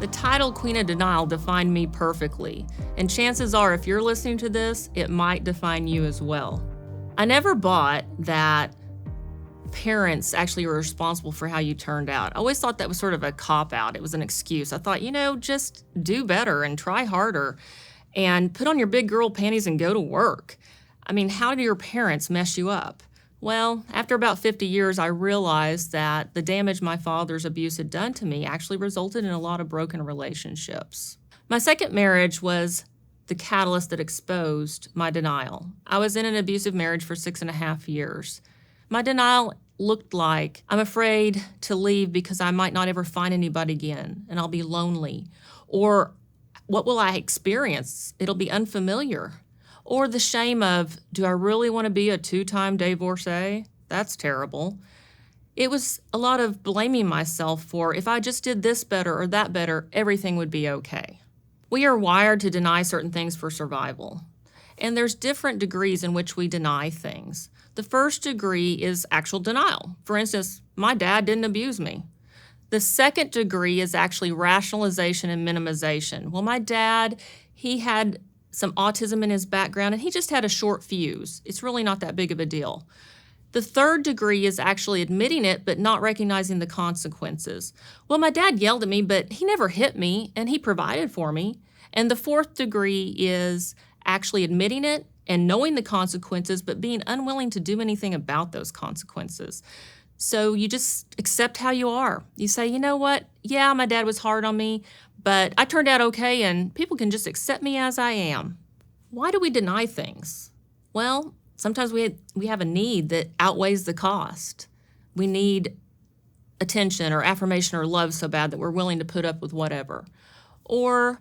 The title Queen of Denial defined me perfectly, and chances are if you're listening to this, it might define you as well. I never bought that parents actually were responsible for how you turned out. I always thought that was sort of a cop-out. It was an excuse. I thought, just do better and try harder and put on your big girl panties and go to work. I mean, how do your parents mess you up? Well, after about 50 years, I realized that the damage my father's abuse had done to me actually resulted in a lot of broken relationships. My second marriage was the catalyst that exposed my denial. I was in an abusive marriage for 6.5 years. My denial looked like I'm afraid to leave because I might not ever find anybody again and I'll be lonely. Or what will I experience? It'll be unfamiliar. Or the shame of, do I really want to be a 2-time divorcee? That's terrible. It was a lot of blaming myself for if I just did this better or that better, everything would be okay. We are wired to deny certain things for survival. And there's different degrees in which we deny things. The first degree is actual denial. For instance, my dad didn't abuse me. The second degree is actually rationalization and minimization. Well, my dad, he had some autism in his background, and he just had a short fuse. It's really not that big of a deal. The third degree is actually admitting it, but not recognizing the consequences. Well, my dad yelled at me, but he never hit me, and he provided for me. And the fourth degree is actually admitting it and knowing the consequences, but being unwilling to do anything about those consequences. So you just accept how you are. You say, you know what? Yeah, my dad was hard on me, but I turned out okay, and people can just accept me as I am. Why do we deny things? Well, sometimes we have a need that outweighs the cost. We need attention or affirmation or love so bad that we're willing to put up with whatever. Or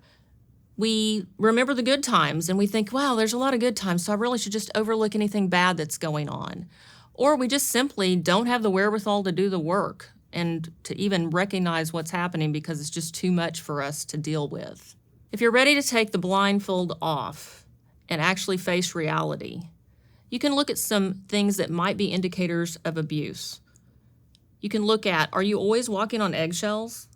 we remember the good times and we think, wow, there's a lot of good times, so I really should just overlook anything bad that's going on. Or we just simply don't have the wherewithal to do the work and to even recognize what's happening because it's just too much for us to deal with. If you're ready to take the blindfold off and actually face reality, you can look at some things that might be indicators of abuse. You can look at, are you always walking on eggshells?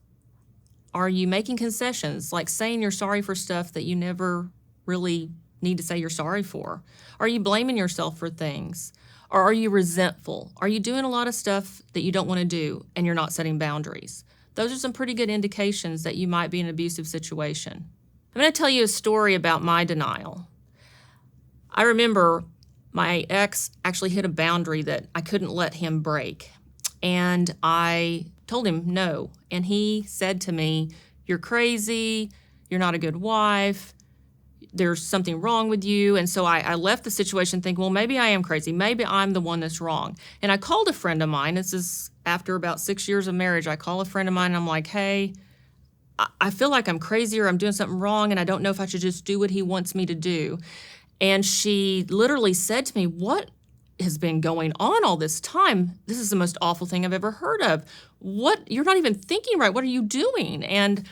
Are you making concessions, like saying you're sorry for stuff that you never really need to say you're sorry for? Are you blaming yourself for things? Or are you resentful? Are you doing a lot of stuff that you don't want to do and you're not setting boundaries? Those are some pretty good indications that you might be in an abusive situation. I'm going to tell you a story about my denial. I remember my ex actually hit a boundary that I couldn't let him break. And I told him no. And he said to me, "You're crazy. You're not a good wife. There's something wrong with you." And so I left the situation thinking, well, maybe I am crazy. Maybe I'm the one that's wrong. And I called a friend of mine. This is after about 6 years of marriage. I call a friend of mine and I'm like, hey, I feel like I'm crazy or I'm doing something wrong and I don't know if I should just do what he wants me to do. And she literally said to me, what has been going on all this time? This is the most awful thing I've ever heard of. What? You're not even thinking right. What are you doing? And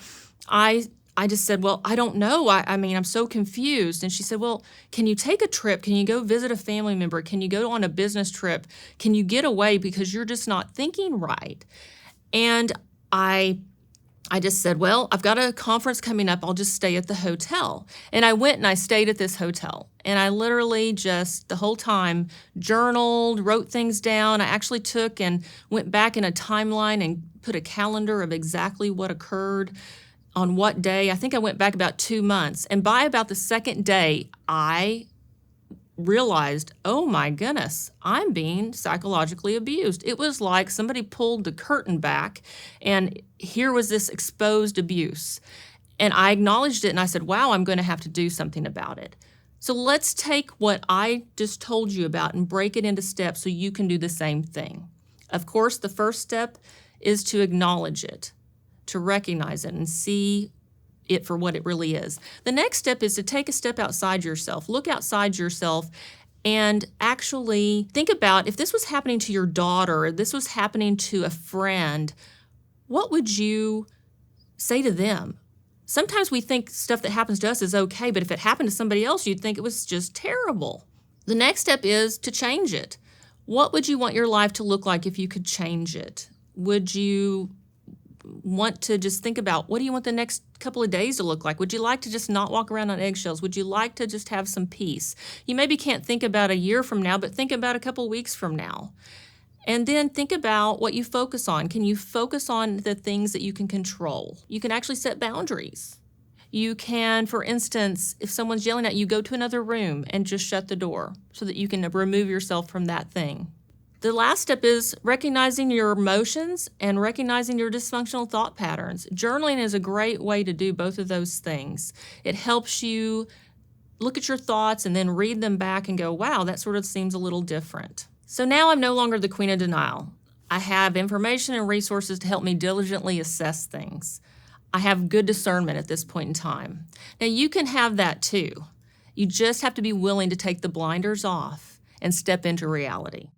I just said, well, I don't know. I mean, I'm so confused. And she said, well, can you take a trip? Can you go visit a family member? Can you go on a business trip? Can you get away because you're just not thinking right? And I just said, well, I've got a conference coming up. I'll just stay at the hotel. And I went and I stayed at this hotel. And I literally just the whole time journaled, wrote things down. I actually took and went back in a timeline and put a calendar of exactly what occurred on what day. I think I went back about 2 months. And by about the second day, I realized, oh my goodness, I'm being psychologically abused. It was like somebody pulled the curtain back and here was this exposed abuse. And I acknowledged it and I said, wow, I'm going to have to do something about it. So let's take what I just told you about and break it into steps so you can do the same thing. Of course, the first step is to acknowledge it, to recognize it and see it for what it really is. The next step is to take a step outside yourself. Look outside yourself and actually think about if this was happening to your daughter, or this was happening to a friend, what would you say to them? Sometimes we think stuff that happens to us is okay, but if it happened to somebody else, you'd think it was just terrible. The next step is to change it. What would you want your life to look like if you could change it? Would you want to just think about, what do you want the next couple of days to look like? Would you like to just not walk around on eggshells? Would you like to just have some peace? You maybe can't think about a year from now, but think about a couple weeks from now. And then think about what you focus on. Can you focus on the things that you can control? You can actually set boundaries. You can, for instance, if someone's yelling at you, go to another room and just shut the door so that you can remove yourself from that thing. The last step is recognizing your emotions and recognizing your dysfunctional thought patterns. Journaling is a great way to do both of those things. It helps you look at your thoughts and then read them back and go, wow, that sort of seems a little different. So now I'm no longer the queen of denial. I have information and resources to help me diligently assess things. I have good discernment at this point in time. Now you can have that too. You just have to be willing to take the blinders off and step into reality.